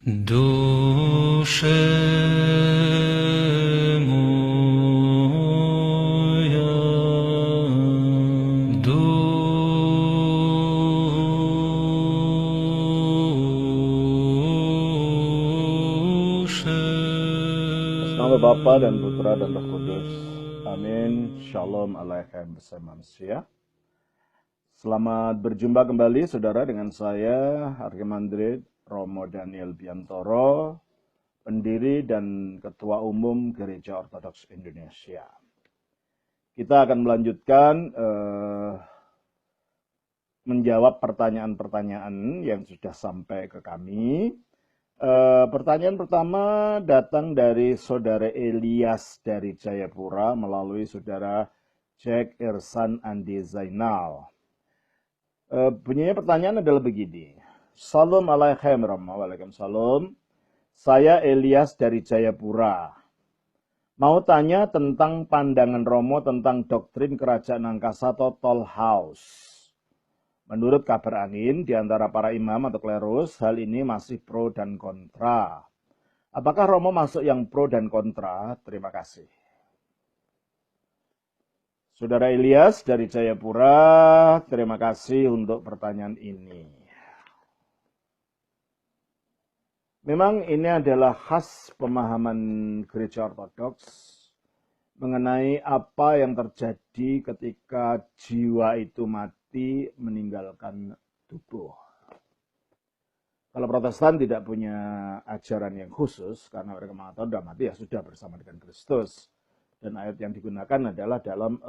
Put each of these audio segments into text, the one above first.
Duše moja, duše. Nama Bapa dan Putra dan Roh Kudus. Amin. Shalom Aleichem bersama manusia. Selamat berjumpa kembali saudara dengan saya Archimandrit Romo Daniel Biantoro, pendiri dan Ketua Umum Gereja Ortodoks Indonesia. Kita akan melanjutkan menjawab pertanyaan-pertanyaan yang sudah sampai ke kami. Pertanyaan pertama datang dari saudara Elias dari Jayapura melalui saudara Jack Irsan Andi Zainal. Bunyinya pertanyaan adalah begini. Salam Aleichem Romo, Waalaikumsalam. Saya Elias dari Jayapura. Mau tanya tentang pandangan Romo tentang doktrin kerajaan angkasa atau Toll House. Menurut kabar angin, di antara para imam atau klerus, hal ini masih pro dan kontra. Apakah Romo masuk yang pro dan kontra? Terima kasih. Saudara Ilyas dari Jayapura, terima kasih untuk pertanyaan ini. Memang ini adalah khas pemahaman gereja ortodoks mengenai apa yang terjadi ketika jiwa itu mati meninggalkan tubuh. Kalau Protestan tidak punya ajaran yang khusus karena mereka mengatakan sudah mati ya sudah bersama dengan Kristus. Dan ayat yang digunakan adalah dalam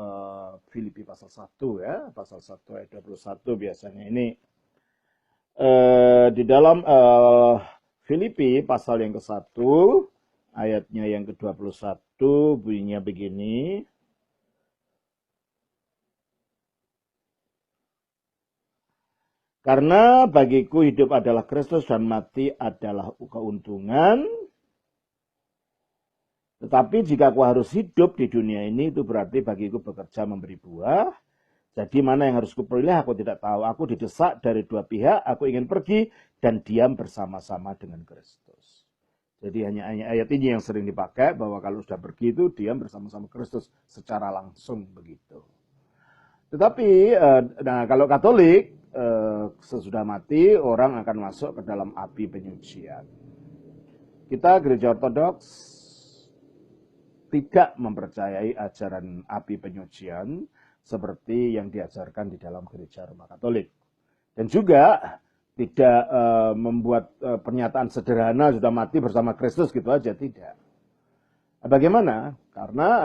Filipi pasal 1 ya, pasal 1 ayat 21 biasanya ini. Di dalam Filipi pasal yang ke-1 ayatnya yang ke-21 bunyinya begini. Karena bagiku hidup adalah Kristus dan mati adalah keuntungan. Tetapi jika aku harus hidup di dunia ini, itu berarti bagiku bekerja memberi buah. Jadi mana yang harus kupilih aku tidak tahu. Aku didesak dari dua pihak, aku ingin pergi dan diam bersama-sama dengan Kristus. Jadi hanya ayat ini yang sering dipakai, bahwa kalau sudah pergi itu diam bersama-sama Kristus secara langsung begitu. Tetapi nah, kalau Katolik, sesudah mati orang akan masuk ke dalam api penyucian. Kita gereja ortodoks tidak mempercayai ajaran api penyucian seperti yang diajarkan di dalam gereja Roma Katolik. Dan juga tidak membuat pernyataan sederhana sudah mati bersama Kristus gitu aja, tidak. Bagaimana? Karena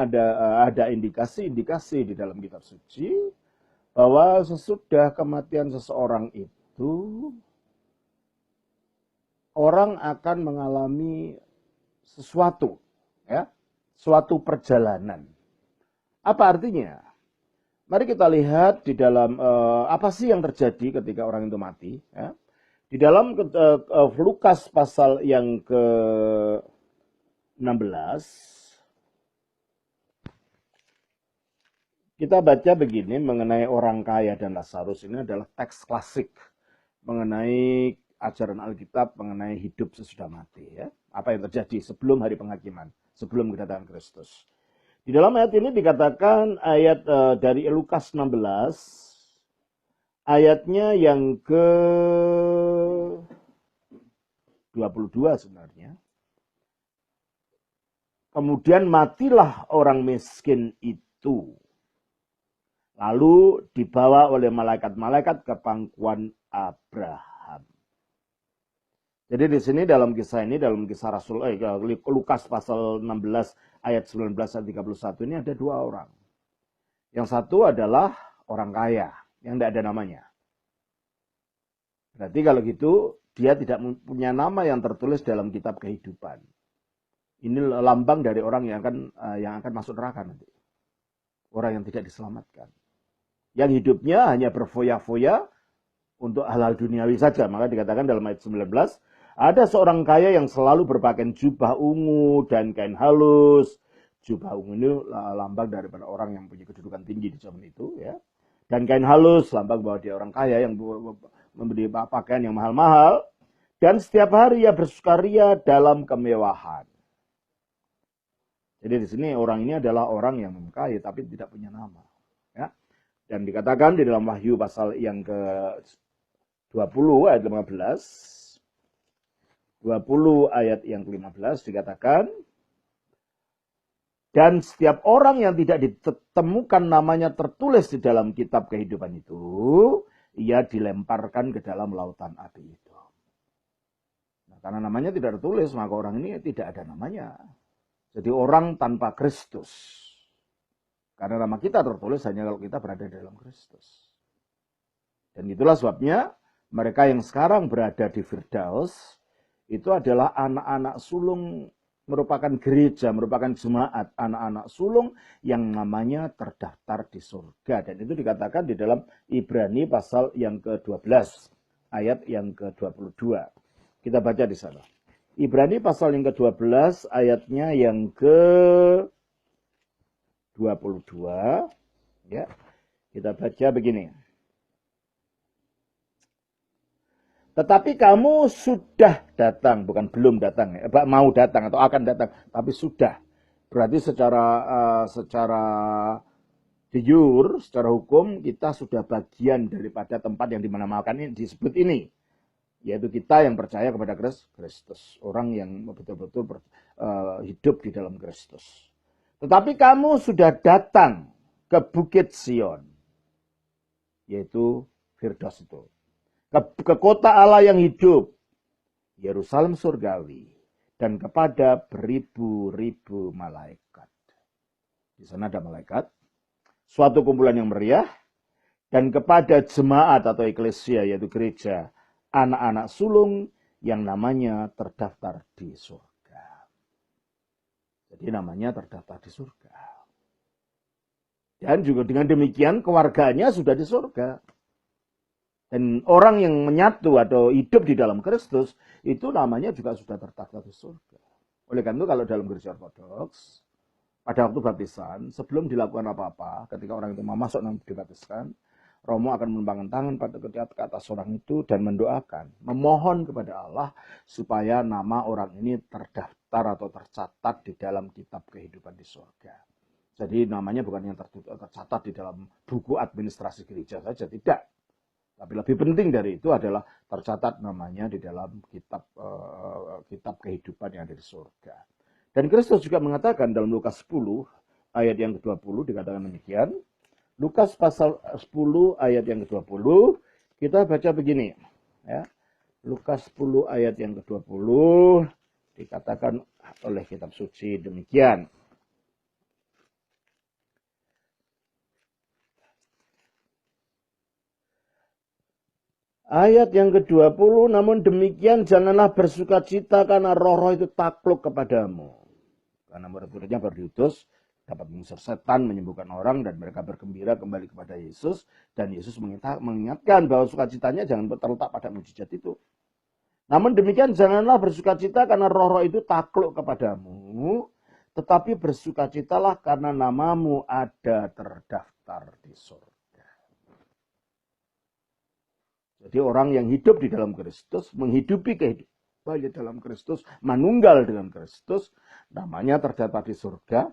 ada indikasi-indikasi di dalam kitab suci bahwa sesudah kematian seseorang itu orang akan mengalami sesuatu, ya, suatu perjalanan. Apa artinya? Mari kita lihat di dalam apa sih yang terjadi ketika orang itu mati. Ya. Di dalam Lukas pasal yang ke-16, kita baca begini mengenai orang kaya dan Lazarus. Ini adalah teks klasik mengenai ajaran Alkitab mengenai hidup sesudah mati. Ya. Apa yang terjadi sebelum hari penghakiman, sebelum kedatangan Kristus. Di dalam ayat ini dikatakan ayat dari Lukas 16, ayatnya yang ke-22 sebenarnya. Kemudian matilah orang miskin itu. Lalu dibawa oleh malaikat-malaikat ke pangkuan Abraham. Jadi di sini dalam kisah Rasul Lukas pasal 16 ayat 19 dan 31 ini ada dua orang. Yang satu adalah orang kaya yang tidak ada namanya. Berarti kalau gitu dia tidak punya nama yang tertulis dalam kitab kehidupan. Ini lambang dari orang yang akan masuk neraka nanti. Orang yang tidak diselamatkan. Yang hidupnya hanya berfoya-foya untuk hal-hal duniawi saja. Maka dikatakan dalam ayat 19, ada seorang kaya yang selalu berpakaian jubah ungu dan kain halus. Jubah ungu ini lambang daripada orang yang punya kedudukan tinggi di zaman itu, ya. Dan kain halus lambang bahwa dia orang kaya yang membeli pakaian yang mahal-mahal. Dan setiap hari ia bersukaria dalam kemewahan. Jadi di sini orang ini adalah orang yang memukai tapi tidak punya nama. Ya. Dan dikatakan di dalam Wahyu pasal yang ke-20 ayat 15, 20 ayat yang ke-15 dikatakan, dan setiap orang yang tidak ditemukan namanya tertulis di dalam kitab kehidupan itu, ia dilemparkan ke dalam lautan api itu. Nah, karena namanya tidak tertulis, maka orang ini tidak ada namanya. Jadi orang tanpa Kristus. Karena nama kita tertulis hanya kalau kita berada di dalam Kristus. Dan itulah sebabnya mereka yang sekarang berada di Firdaus, itu adalah anak-anak sulung, merupakan gereja, merupakan jemaat, anak-anak sulung yang namanya terdaftar di surga. Dan itu dikatakan di dalam Ibrani pasal yang ke-12, ayat yang ke-22. Kita baca di sana. Ibrani pasal yang ke-12, ayatnya yang ke-22. Ya, kita baca begini. Tetapi kamu sudah datang, bukan belum datang, ya, mau datang atau akan datang, tapi sudah. Berarti secara de jure, secara hukum kita sudah bagian daripada tempat yang dimana-mana disebut ini, yaitu kita yang percaya kepada Kristus, orang yang betul-betul hidup di dalam Kristus. Tetapi kamu sudah datang ke Bukit Sion, yaitu Firdaus itu. Ke kota Allah yang hidup, Yerusalem surgawi, dan kepada beribu-ribu malaikat. Di sana ada malaikat, suatu kumpulan yang meriah, dan kepada jemaat atau eklesia, yaitu gereja, anak-anak sulung yang namanya terdaftar di surga. Jadi namanya terdaftar di surga. Dan juga dengan demikian keluarganya sudah di surga. Dan orang yang menyatu atau hidup di dalam Kristus, itu namanya juga sudah terdaftar di surga. Oleh karena itu kalau dalam gereja ortodoks, pada waktu baptisan, sebelum dilakukan apa-apa, ketika orang itu mau masuk dan dibaptiskan, Romo akan melambangkan tangan pada ke atas orang itu dan mendoakan, memohon kepada Allah supaya nama orang ini terdaftar atau tercatat di dalam kitab kehidupan di surga. Jadi namanya bukan yang tercatat di dalam buku administrasi gereja saja, tidak. Tapi lebih penting dari itu adalah tercatat namanya di dalam kitab kehidupan yang ada di surga. Dan Kristus juga mengatakan dalam Lukas 10 ayat yang ke-20 dikatakan demikian. Lukas pasal 10 ayat yang ke-20 kita baca begini, ya. Lukas 10 ayat yang ke-20 dikatakan oleh kitab suci demikian. Ayat yang ke-20, namun demikian janganlah bersukacita karena roh-roh itu takluk kepadamu. Karena murid-muridnya baru diutus, dapat mengusir setan, menyembuhkan orang, dan mereka bergembira kembali kepada Yesus. Dan Yesus mengingatkan bahwa sukacitanya jangan terletak pada mujizat itu. Namun demikian janganlah bersukacita karena roh-roh itu takluk kepadamu, tetapi bersukacitalah karena namamu ada terdaftar di surga. Jadi orang yang hidup di dalam Kristus, menghidupi kehidupan di dalam Kristus, manunggal dengan Kristus, namanya terdaftar di surga.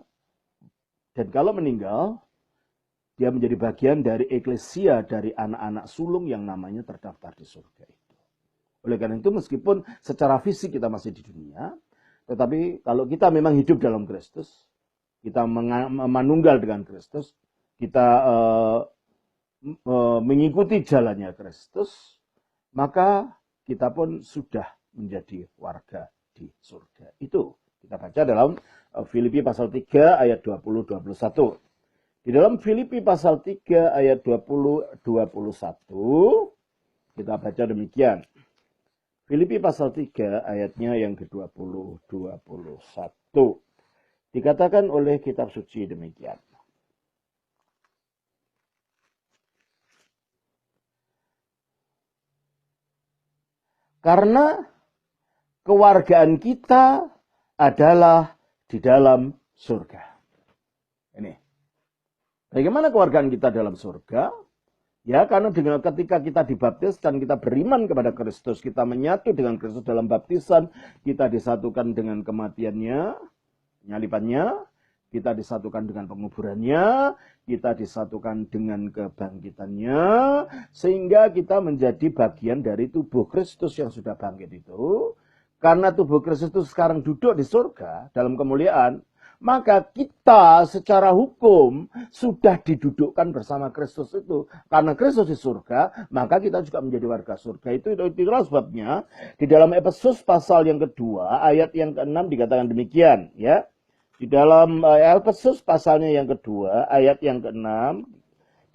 Dan kalau meninggal, dia menjadi bagian dari eklesia, dari anak-anak sulung yang namanya terdaftar di surga itu. Oleh karena itu, meskipun secara fisik kita masih di dunia, tetapi kalau kita memang hidup dalam Kristus, kita manunggal dengan Kristus, kita mengikuti jalannya Kristus, maka kita pun sudah menjadi warga di surga. Itu kita baca dalam Filipi pasal 3 ayat 20-21. Di dalam Filipi pasal 3 ayat 20-21 kita baca demikian. Filipi pasal 3 ayatnya yang ke-20-21. Dikatakan oleh kitab suci demikian. Karena kewargaan kita adalah di dalam surga. Ini. Bagaimana kewargaan kita dalam surga? Ya, karena ketika kita dibaptis dan kita beriman kepada Kristus, kita menyatu dengan Kristus dalam baptisan, kita disatukan dengan kematiannya, penyalibannya, kita disatukan dengan penguburannya, kita disatukan dengan kebangkitannya, sehingga kita menjadi bagian dari tubuh Kristus yang sudah bangkit itu. Karena tubuh Kristus itu sekarang duduk di surga dalam kemuliaan, maka kita secara hukum sudah didudukkan bersama Kristus itu. Karena Kristus di surga, maka kita juga menjadi warga surga. Itulah sebabnya di dalam Efesus pasal yang kedua, ayat yang ke-6 dikatakan demikian. Ya. Di dalam Efesus pasalnya yang kedua, ayat yang ke-6,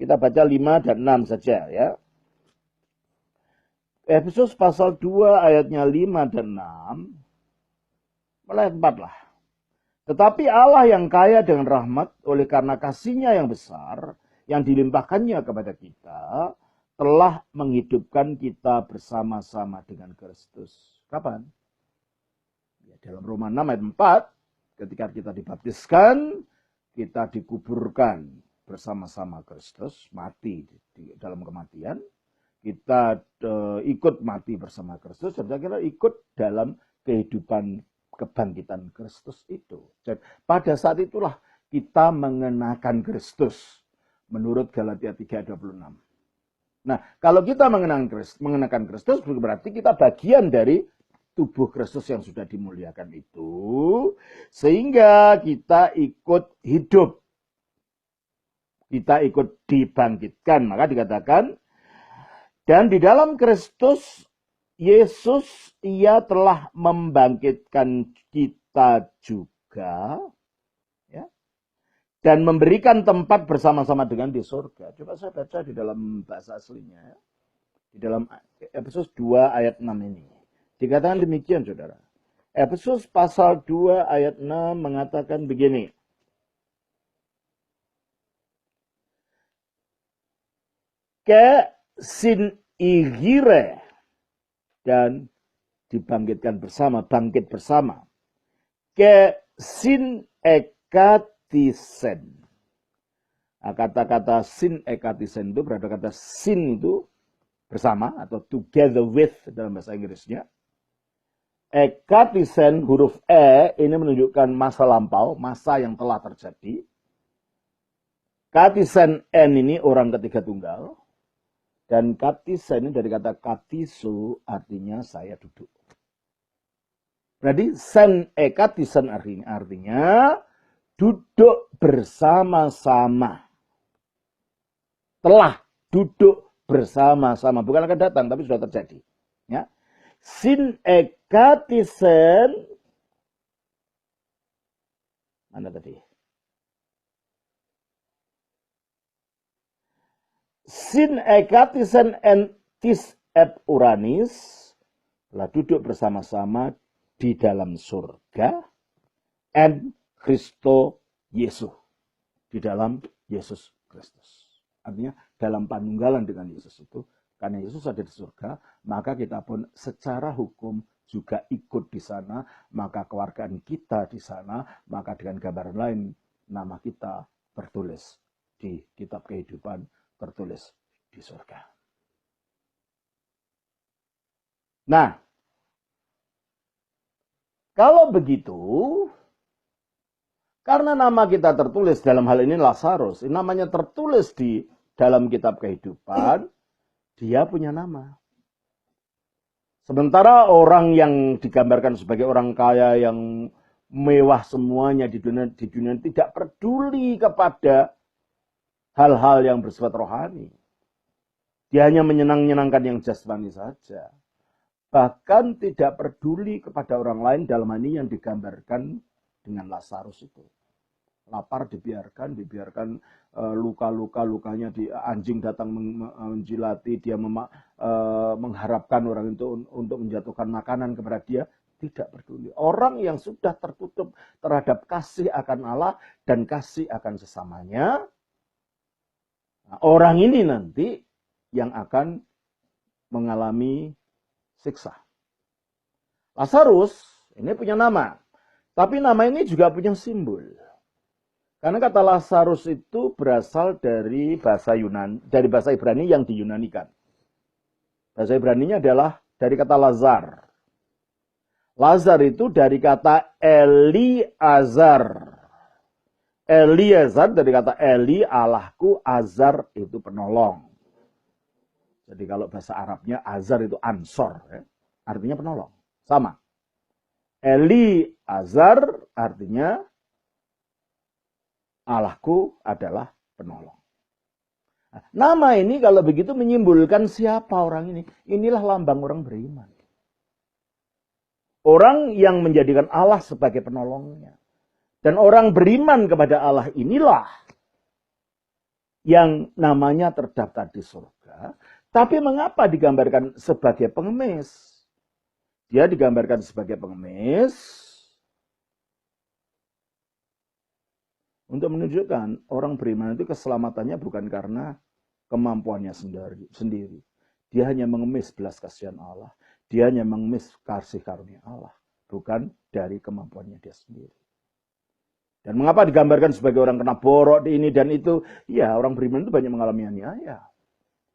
kita baca 5 dan 6 saja. Ya. Efesus pasal 2 ayatnya 5 dan 6, mulai 4 lah. Tetapi Allah yang kaya dengan rahmat oleh karena kasih-Nya yang besar yang dilimpahkannya kepada kita telah menghidupkan kita bersama-sama dengan Kristus. Kapan? Ya, dalam Roma 6 ayat 4, ketika kita dibaptiskan, kita dikuburkan bersama-sama Kristus, mati di dalam kematian. Kita ikut mati bersama Kristus dan kita ikut dalam kehidupan kebangkitan Kristus itu. Dan pada saat itulah kita mengenakan Kristus menurut Galatia 3:26. Nah, kalau kita mengenakan Kristus berarti kita bagian dari tubuh Kristus yang sudah dimuliakan itu, sehingga kita ikut hidup. Kita ikut dibangkitkan. Maka dikatakan, dan di dalam Kristus Yesus, ia telah membangkitkan kita juga, ya, dan memberikan tempat bersama-sama dengan di surga. Coba saya baca di dalam bahasa aslinya, ya. Di dalam Efesus 2 ayat 6 ini. Dikatakan demikian, saudara. Efesus pasal 2 ayat 6 mengatakan begini. Ke sin igire, dan dibangkitkan bersama, bangkit bersama. Ke sin ekatisen. Nah, kata-kata sin ekatisen itu berada kata sin itu bersama atau together with dalam bahasa Inggrisnya. Ekatisen huruf E ini menunjukkan masa lampau, masa yang telah terjadi. Katisen N ini orang ketiga tunggal. Dan katisen ini dari kata katisu artinya saya duduk. Berarti sen ekatisen artinya duduk bersama-sama. Telah duduk bersama-sama. Bukan akan datang, tapi sudah terjadi. Ya. Sin ekatisen. Mana tadi? Sin ekatisen entis et uranis telah duduk bersama-sama di dalam surga en Kristo Yesus, di dalam Yesus Kristus. Artinya dalam panunggalan dengan Yesus itu, karena Yesus ada di surga, maka kita pun secara hukum juga ikut di sana, maka kewargaan kita di sana, maka dengan gambaran lain nama kita tertulis di kitab kehidupan, tertulis di surga. Nah, kalau begitu, karena nama kita tertulis dalam hal ini Lazarus, namanya tertulis di dalam kitab kehidupan, dia punya nama. Sementara orang yang digambarkan sebagai orang kaya yang mewah semuanya di dunia tidak peduli kepada hal-hal yang bersifat rohani. Dia hanya menyenangkan yang jasmani saja. Bahkan tidak peduli kepada orang lain dalam hal ini yang digambarkan dengan Lazarus itu. Lapar dibiarkan luka-lukanya di anjing datang menjilati, dia mengharapkan orang itu untuk menjatuhkan makanan kepada dia. Tidak peduli. Orang yang sudah tertutup terhadap kasih akan Allah dan kasih akan sesamanya, nah, orang ini nanti yang akan mengalami siksa. Lazarus ini punya nama, tapi nama ini juga punya simbol. Karena kata Lazarus itu berasal dari bahasa Ibrani yang diyunanikan. Bahasa Ibraninya adalah dari kata Lazar. Lazar itu dari kata Eliazar. Eliazar dari kata Eli, Allahku, Azar itu penolong. Jadi kalau bahasa Arabnya Azar itu ansor, ya. Artinya penolong. Sama. Eliazar artinya Allahku adalah penolong. Nama ini kalau begitu menyimbolkan siapa orang ini. Inilah lambang orang beriman. Orang yang menjadikan Allah sebagai penolongnya. Dan orang beriman kepada Allah inilah yang namanya terdaftar di surga. Tapi mengapa digambarkan sebagai pengemis? Dia digambarkan sebagai pengemis untuk menunjukkan orang beriman itu keselamatannya bukan karena kemampuannya sendiri. Dia hanya mengemis belas kasihan Allah. Dia hanya mengemis kasih karunia Allah. Bukan dari kemampuannya dia sendiri. Dan mengapa digambarkan sebagai orang kena borok di ini dan itu? Ya, orang beriman itu banyak mengalami aniaya.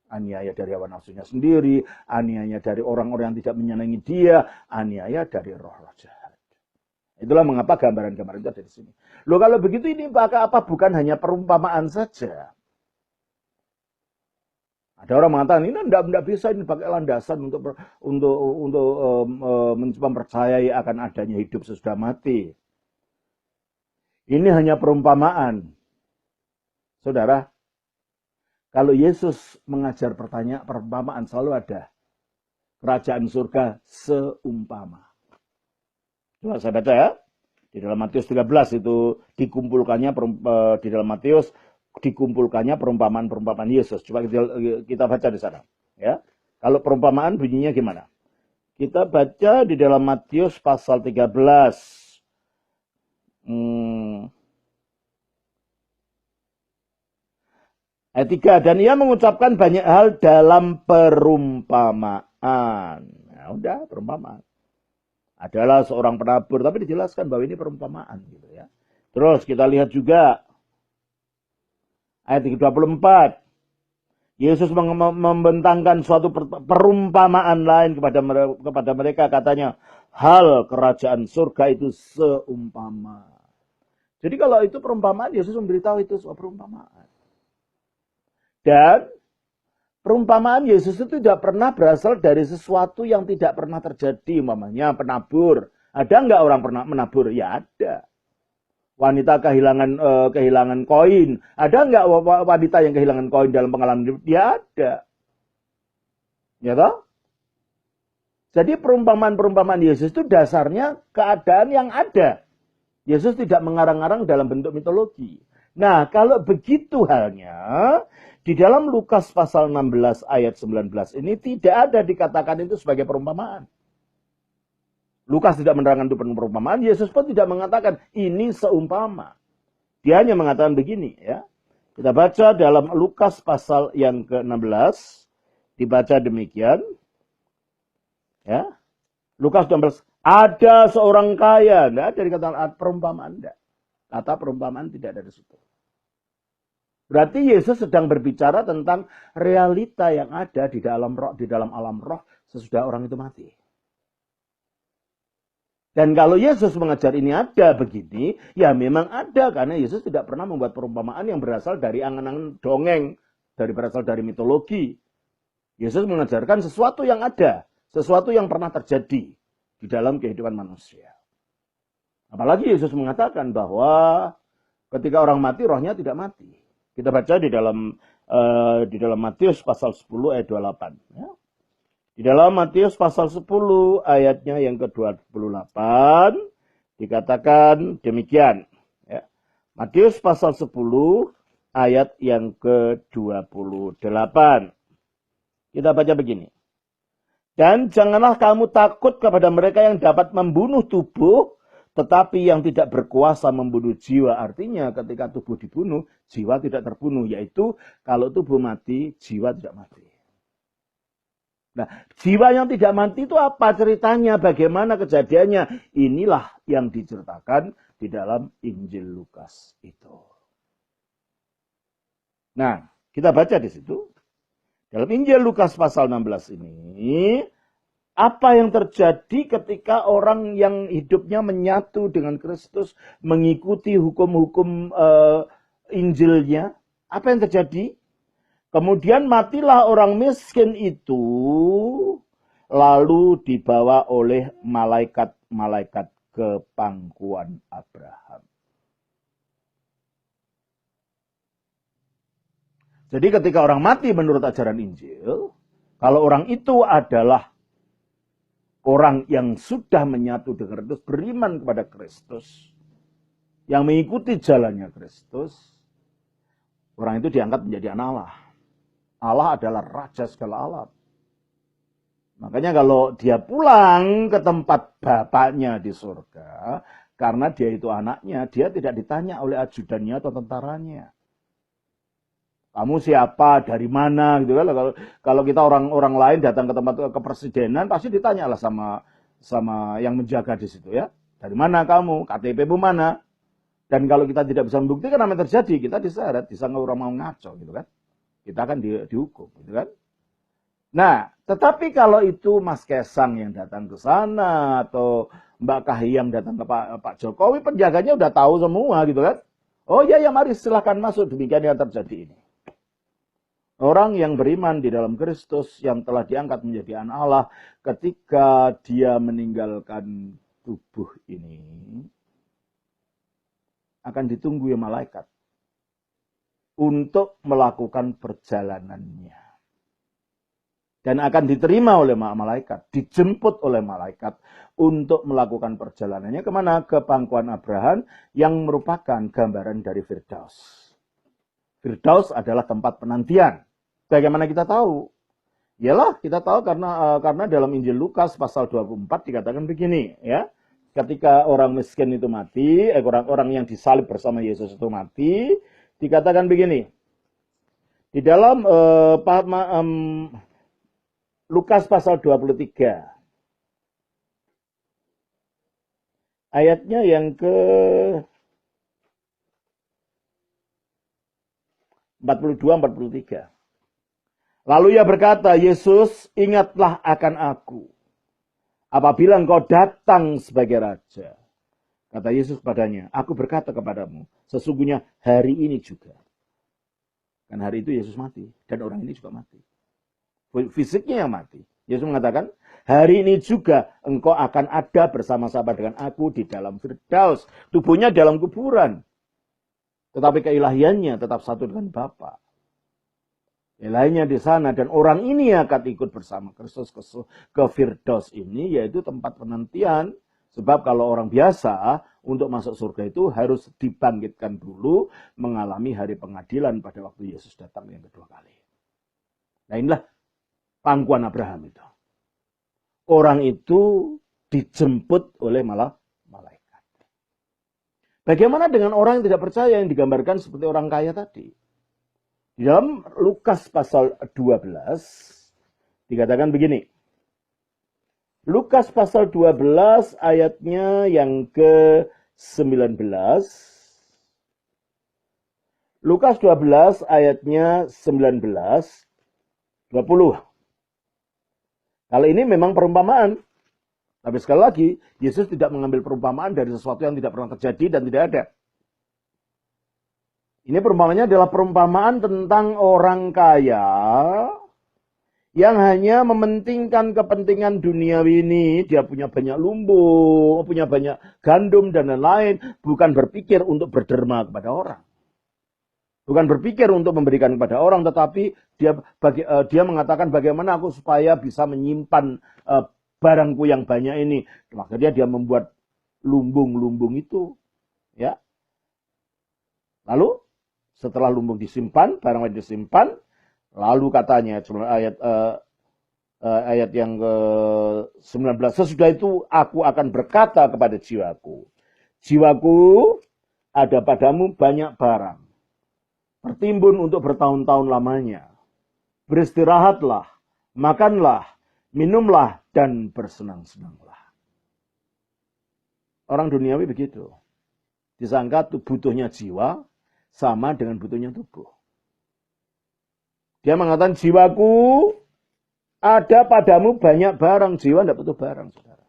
Aniaya dari hawa nafsunya sendiri, aniaya dari orang-orang yang tidak menyenangi dia, aniaya dari roh-roh jahat. Itulah mengapa gambaran-gambaran itu ada di sini. Loh kalau begitu ini apa bukan hanya perumpamaan saja? Ada orang mengatakan ini tidak bisa ini pakai landasan untuk mempercayai akan adanya hidup sesudah mati. Ini hanya perumpamaan. Saudara, kalau Yesus mengajar perumpamaan selalu ada. Kerajaan surga seumpama. Coba saya baca ya. Di dalam Matius 13 itu dikumpulkannya di dalam Matius dikumpulkannya perumpamaan-perumpamaan Yesus. Coba kita baca di sana. Ya. Kalau perumpamaan bunyinya gimana? Kita baca di dalam Matius pasal 13. Ayat 3, dan ia mengucapkan banyak hal dalam perumpamaan. Nah, udah, perumpamaan. Adalah seorang penabur, tapi dijelaskan bahwa ini perumpamaan. Gitu ya. Terus kita lihat juga, ayat 24. Yesus membentangkan suatu perumpamaan lain kepada mereka, katanya, hal kerajaan surga itu seumpama. Jadi kalau itu perumpamaan, Yesus memberitahu itu sebuah perumpamaan. Dan perumpamaan Yesus itu tidak pernah berasal dari sesuatu yang tidak pernah terjadi. Umpamanya penabur. Ada nggak orang pernah menabur? Ya ada. Wanita kehilangan koin. Ada nggak wanita yang kehilangan koin dalam pengalaman hidup? Ya ada. Ya toh? Jadi perumpamaan-perumpamaan Yesus itu dasarnya keadaan yang ada. Yesus tidak mengarang-arang dalam bentuk mitologi. Nah, kalau begitu halnya, di dalam Lukas pasal 16 ayat 19 ini tidak ada dikatakan itu sebagai perumpamaan. Lukas tidak menerangkan itu perumpamaan, Yesus pun tidak mengatakan ini seumpama. Dia hanya mengatakan begini ya. Kita baca dalam Lukas pasal yang ke-16, dibaca demikian. Ya. Lukas 16, ada seorang kaya, tidak ada dikatakan perumpamaan, tidak. Kata perumpamaan tidak ada di situ. Berarti Yesus sedang berbicara tentang realita yang ada di dalam alam roh sesudah orang itu mati. Dan kalau Yesus mengajar ini ada begini, ya memang ada karena Yesus tidak pernah membuat perumpamaan yang berasal dari angan-angan dongeng, berasal dari mitologi. Yesus mengajarkan sesuatu yang ada, sesuatu yang pernah terjadi di dalam kehidupan manusia. Apalagi Yesus mengatakan bahwa ketika orang mati, rohnya tidak mati. Kita baca di dalam Matius pasal 10 ayat 28. Ya. Di dalam Matius pasal 10 ayatnya yang ke-28 dikatakan demikian. Ya. Matius pasal 10 ayat yang ke-28. Kita baca begini. Dan janganlah kamu takut kepada mereka yang dapat membunuh tubuh, tetapi yang tidak berkuasa membunuh jiwa. Artinya ketika tubuh dibunuh, jiwa tidak terbunuh. Yaitu kalau tubuh mati, jiwa tidak mati. Nah, jiwa yang tidak mati itu apa ceritanya? Bagaimana kejadiannya? Inilah yang diceritakan di dalam Injil Lukas itu. Nah, kita baca di situ. Dalam Injil Lukas pasal 16 ini, apa yang terjadi ketika orang yang hidupnya menyatu dengan Kristus, mengikuti hukum-hukum Injilnya? Apa yang terjadi? Kemudian matilah orang miskin itu, lalu dibawa oleh malaikat-malaikat ke pangkuan Abraham. Jadi ketika orang mati menurut ajaran Injil, kalau orang itu adalah orang yang sudah menyatu dengan Kristus, beriman kepada Kristus, yang mengikuti jalannya Kristus, orang itu diangkat menjadi anak Allah. Allah adalah Raja segala alam. Makanya kalau dia pulang ke tempat bapaknya di surga, karena dia itu anaknya, dia tidak ditanya oleh ajudannya atau tentaranya. Kamu siapa, dari mana gitu kan. Kalau kita orang lain datang ke tempat kepresidenan pasti ditanya lah sama yang menjaga di situ ya. Dari mana kamu? KTP-mu mana? Dan kalau kita tidak bisa membuktikan apa yang terjadi, kita diseret, disangka orang mau ngaco gitu kan. Kita akan dihukum gitu kan. Nah, tetapi kalau itu Mas Kesang yang datang ke sana atau Mbak Kahiyang datang ke Pak Jokowi, penjaganya udah tahu semua gitu kan. Oh ya mari silahkan masuk, demikian yang terjadi ini. Orang yang beriman di dalam Kristus yang telah diangkat menjadi anak Allah, ketika dia meninggalkan tubuh ini, akan ditunggu ya malaikat untuk melakukan perjalanannya. Dan akan diterima oleh malaikat, dijemput oleh malaikat untuk melakukan perjalanannya kemana? Ke pangkuan Abraham yang merupakan gambaran dari Firdaus. Firdaus adalah tempat penantian. Bagaimana kita tahu? Yalah, kita tahu karena dalam Injil Lukas pasal 24 dikatakan begini, ya. Ketika orang miskin itu mati, orang yang disalib bersama Yesus itu mati, dikatakan begini. Di dalam Lukas pasal 23. Ayatnya yang ke 42-43. Lalu ia berkata, Yesus, ingatlah akan aku apabila engkau datang sebagai raja. Kata Yesus kepadanya, aku berkata kepadamu, sesungguhnya hari ini juga. Kan hari itu Yesus mati, dan orang ini juga mati. Fisiknya yang mati. Yesus mengatakan, hari ini juga engkau akan ada bersama-sama dengan aku di dalam Firdaus. Tubuhnya dalam kuburan. Tetapi keilahiannya tetap satu dengan Bapa. Lainnya di sana, dan orang ini akan ikut bersama Kristus ke Firdaus ini, yaitu tempat penantian. Sebab kalau orang biasa untuk masuk surga itu harus dibangkitkan dulu, mengalami hari pengadilan pada waktu Yesus datang yang kedua kali. Nah inilah pangkuan Abraham itu. Orang itu dijemput oleh malaikat. Bagaimana dengan orang yang tidak percaya yang digambarkan seperti orang kaya tadi? Di dalam Lukas pasal 12 dikatakan begini. Lukas pasal 12 ayatnya yang ke-19. Lukas 12 ayatnya 19, 20. Kali ini memang perumpamaan. Tapi sekali lagi, Yesus tidak mengambil perumpamaan dari sesuatu yang tidak pernah terjadi dan tidak ada. Ini perumpamaannya adalah perumpamaan tentang orang kaya yang hanya mementingkan kepentingan duniawi ini. Dia punya banyak lumbung, punya banyak gandum dan lain-lain. Bukan berpikir untuk berderma kepada orang. Bukan berpikir untuk memberikan kepada orang, tetapi dia mengatakan bagaimana aku supaya bisa menyimpan barangku yang banyak ini. Makanya dia membuat lumbung-lumbung itu. Ya. Lalu setelah lumbung disimpan, barang disimpan, lalu katanya ayat yang ke-19, sesudah itu aku akan berkata kepada jiwaku, jiwaku ada padamu banyak barang, tertimbun untuk bertahun-tahun lamanya, beristirahatlah, makanlah, minumlah, dan bersenang-senanglah. Orang duniawi begitu, disangka butuhnya jiwa sama dengan butuhnya tubuh. Dia mengatakan, jiwaku ada padamu banyak barang. Jiwa tidak butuh barang, saudara.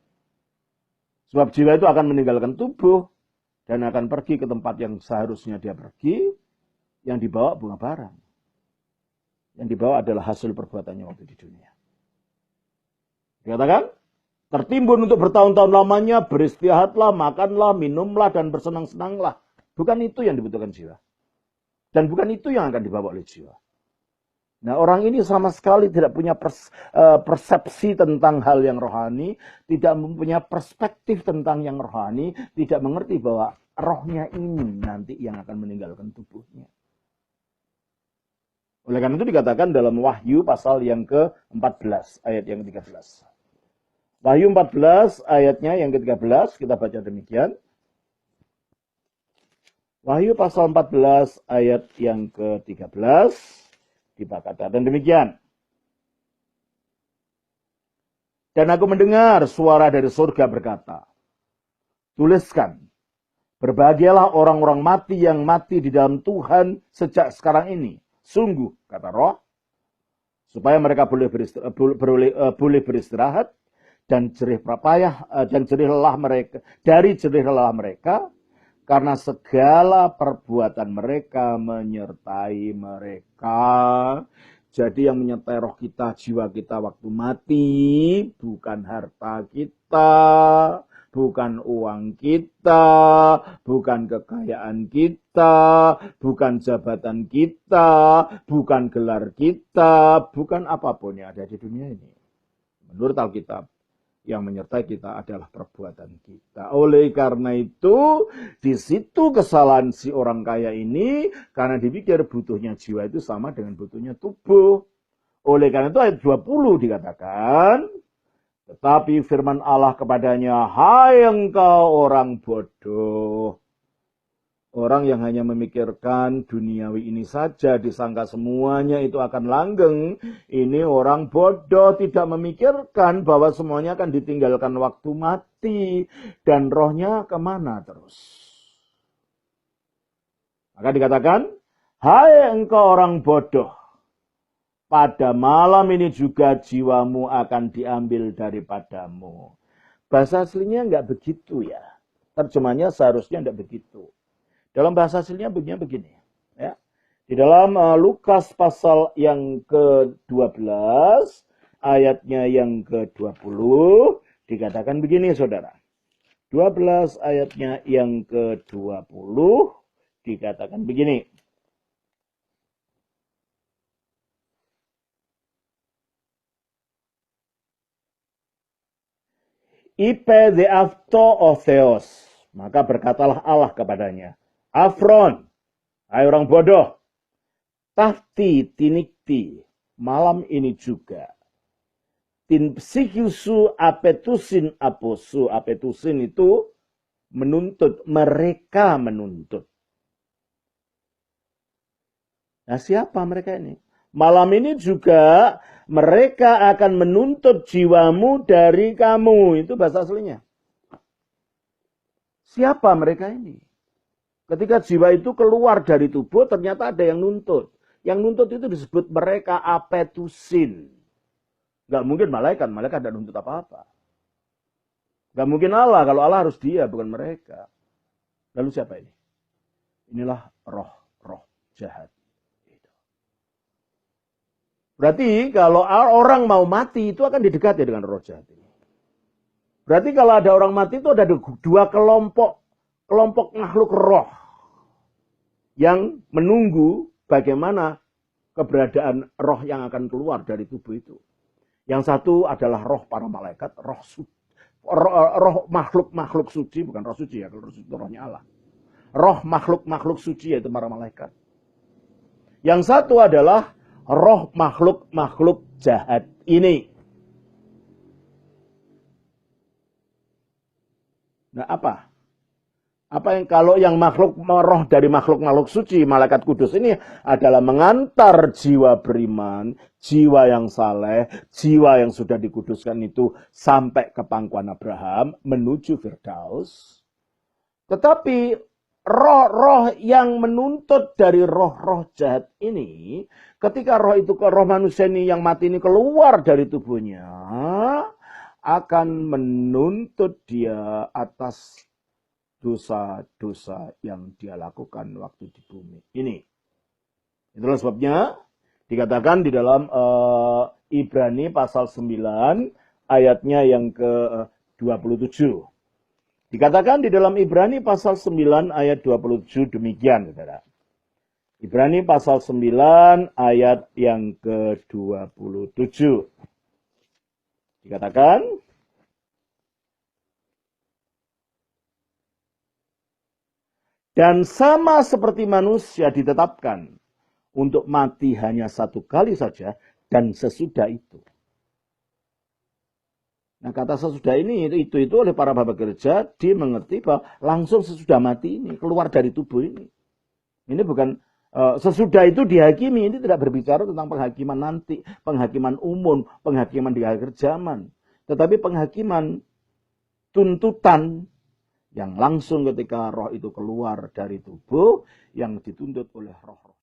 Sebab jiwa itu akan meninggalkan tubuh dan akan pergi ke tempat yang seharusnya dia pergi. Yang dibawa bukan barang. Yang dibawa adalah hasil perbuatannya waktu di dunia. Dikatakan, tertimbun untuk bertahun-tahun lamanya, beristirahatlah, makanlah, minumlah, dan bersenang-senanglah. Bukan itu yang dibutuhkan jiwa. Dan bukan itu yang akan dibawa oleh jiwa. Nah, orang ini sama sekali tidak punya persepsi tentang hal yang rohani, tidak mempunyai perspektif tentang yang rohani, tidak mengerti bahwa rohnya ini nanti yang akan meninggalkan tubuhnya. Oleh karena itu dikatakan dalam Wahyu pasal yang ke-14, ayat yang ke-13. Wahyu 14, ayatnya yang ke-13, kita baca demikian. Wahyu pasal 14, ayat yang ke-13, dikatakan demikian. Dan aku mendengar suara dari surga berkata, tuliskan, berbahagialah orang-orang mati yang mati di dalam Tuhan sejak sekarang ini. Sungguh, kata Roh, supaya mereka boleh beristirahat dan jerih payah dan jerih lelah mereka dari jerih lelah mereka, karena segala perbuatan mereka menyertai mereka. Jadi yang menyertai roh kita, jiwa kita waktu mati, bukan harta kita, bukan uang kita, bukan kekayaan kita, bukan jabatan kita, bukan gelar kita, bukan apapun yang ada di dunia ini. Menurut Alkitab, yang menyertai kita adalah perbuatan kita. Oleh karena itu, di situ kesalahan si orang kaya ini, karena dipikir butuhnya jiwa itu sama dengan butuhnya tubuh. Oleh karena itu ayat 20 dikatakan, tetapi firman Allah kepadanya, hai engkau orang bodoh. Orang yang hanya memikirkan duniawi ini saja, disangka semuanya itu akan langgeng. Ini orang bodoh, tidak memikirkan bahwa semuanya akan ditinggalkan waktu mati. Dan rohnya kemana terus? Maka dikatakan, hai engkau orang bodoh. Pada malam ini juga jiwamu akan diambil daripadamu. Bahasa aslinya enggak begitu ya. Terjemahnya seharusnya enggak begitu. Dalam bahasa aslinya bunyinya begini. Ya. Di dalam Lukas pasal yang ke-12, ayatnya yang ke-20, dikatakan begini saudara. 12 ayatnya yang ke-20, dikatakan begini. Ipe de afto of Theos. Maka berkatalah Allah kepadanya. Afron, hai orang bodoh. Tafti tinikti, malam ini juga. Tin psikiusu apetusin aposu. Apetusin itu menuntut, mereka menuntut. Nah siapa mereka ini? Malam ini juga mereka akan menuntut jiwamu dari kamu. Itu bahasa aslinya. Siapa mereka ini? Ketika jiwa itu keluar dari tubuh, ternyata ada yang nuntut. Yang nuntut itu disebut mereka apetusin. Gak mungkin malaikat. Malaikat tidak nuntut apa-apa. Gak mungkin Allah. Kalau Allah harus dia, bukan mereka. Lalu siapa ini? Inilah roh-roh jahat. Berarti kalau orang mau mati itu akan didekati dengan roh jahat ini. Berarti kalau ada orang mati itu ada dua kelompok makhluk roh yang menunggu bagaimana keberadaan roh yang akan keluar dari tubuh itu. Yang satu adalah roh para malaikat, roh makhluk suci, bukan roh suci ya, kalau roh suci itu rohnya Allah. Roh makhluk suci yaitu para malaikat. Yang satu adalah roh makhluk jahat ini. Nah apa? Apa yang kalau yang roh dari makhluk suci, malaikat kudus ini adalah mengantar jiwa beriman, jiwa yang saleh, jiwa yang sudah dikuduskan itu sampai ke pangkuan Abraham menuju Firdaus. Tetapi roh-roh yang menuntut dari roh-roh jahat ini, ketika roh itu ke roh manusia ini yang mati ini keluar dari tubuhnya, akan menuntut dia atas dosa-dosa yang dia lakukan waktu di bumi ini. Itulah sebabnya dikatakan di dalam Ibrani pasal 9 ayatnya yang ke-27. Dikatakan di dalam Ibrani pasal 9 ayat 27 demikian, saudara. Ibrani pasal 9 ayat yang ke-27. Dikatakan, dan sama seperti manusia ditetapkan untuk mati hanya satu kali saja, dan sesudah itu. Nah, kata sesudah ini, itu oleh para bapak gereja, dia mengerti bahwa langsung sesudah mati ini, keluar dari tubuh ini. Ini bukan, sesudah itu dihakimi, ini tidak berbicara tentang penghakiman nanti, penghakiman umum, penghakiman di akhir zaman. Tetapi penghakiman tuntutan yang langsung ketika roh itu keluar dari tubuh yang dituntut oleh roh-roh